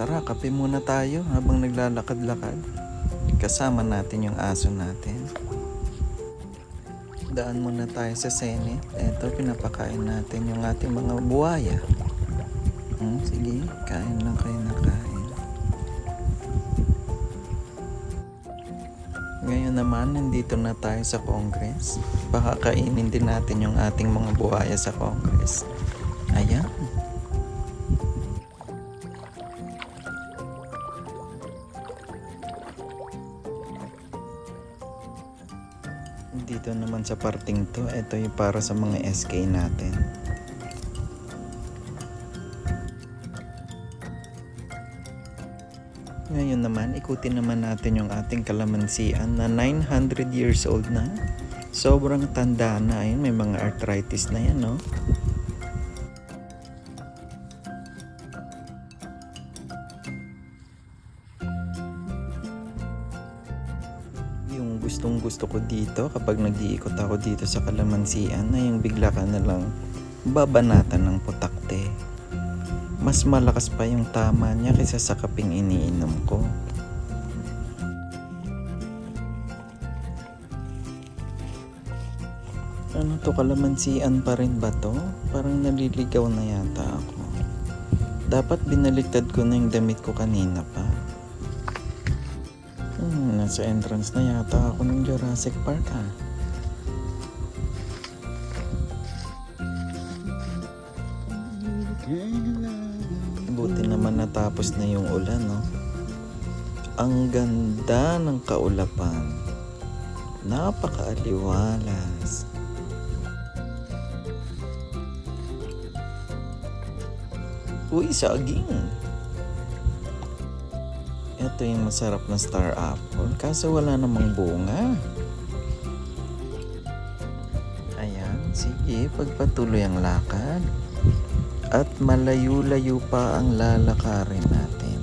Tara, kape muna tayo habang naglalakad-lakad. Kasama natin yung aso natin. Daan muna tayo sa Senate. Eto, pinapakain natin yung ating mga buhaya. Sige, kain lang kayo na kain. Ngayon naman, nandito na tayo sa Congress. Pakakainin din natin yung ating mga buhaya sa Congress. Ayan. Dito naman sa parting to, ito yung para sa mga SK natin. Ngayon naman, ikutin naman natin yung ating kalamansian na 900 years old na. Sobrang tanda na. Ayun, may mga arthritis na yan, no? Yung gustong gusto ko dito kapag nag-iikot ako dito sa kalamansian na yung bigla ka na lang babanatan ng putakte. Mas malakas pa yung tama niya kaysa sa kaping iniinom ko. Ano to, kalamansian pa rin ba to? Parang naliligaw na yata ako. Dapat binaliktad ko na yung damit ko kanina pa. Nasa entrance na yata ako ng Jurassic Park ha. Buti naman natapos na yung ulan, no? Ang ganda ng kaulapan. Napakaaliwalas. Uy, saging! Ito yung masarap na star apple, kaso wala namang bunga. Ayan, sige, pagpatuloy ang lakad. At malayo-layo pa ang lalakarin natin.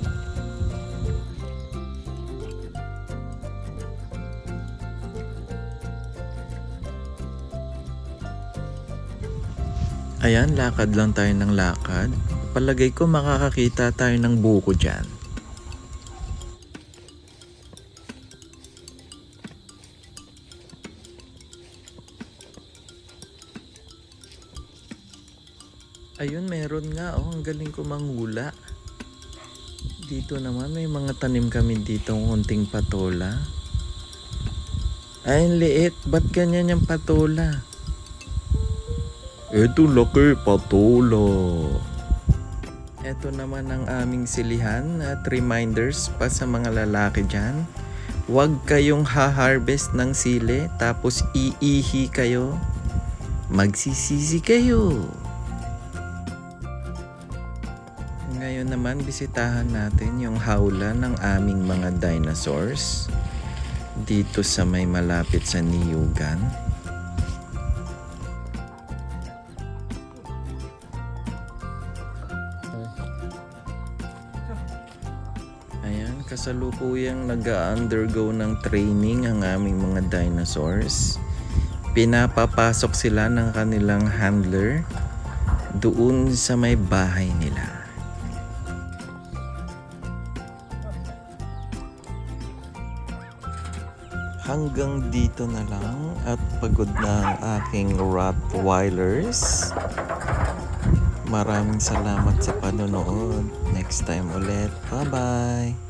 Ayan, lakad lang tayo ng lakad. Palagay ko makakakita tayo ng buko dyan. Ayun, meron nga. Oh, ang galing ko manghula. Dito naman, may mga tanim kami dito. Unting patola. Ay, ang liit. Ba't ganyan yung patola? Eto laki, patola. Eto naman ang aming silihan at reminders pa sa mga lalaki dyan. Huwag kayong ha-harvest ng sili tapos iihi kayo. Magsisisi kayo. Ngayon naman, bisitahan natin yung hawla ng aming mga dinosaurs dito sa may malapit sa Niyugan. Ayan, kasalukuyang nag-undergo ng training ang aming mga dinosaurs. Pinapapasok sila ng kanilang handler doon sa may bahay nila. Hanggang dito na lang at pagod na ang aking Rottweilers. Maraming salamat sa panonood. Next time ulit. Bye-bye!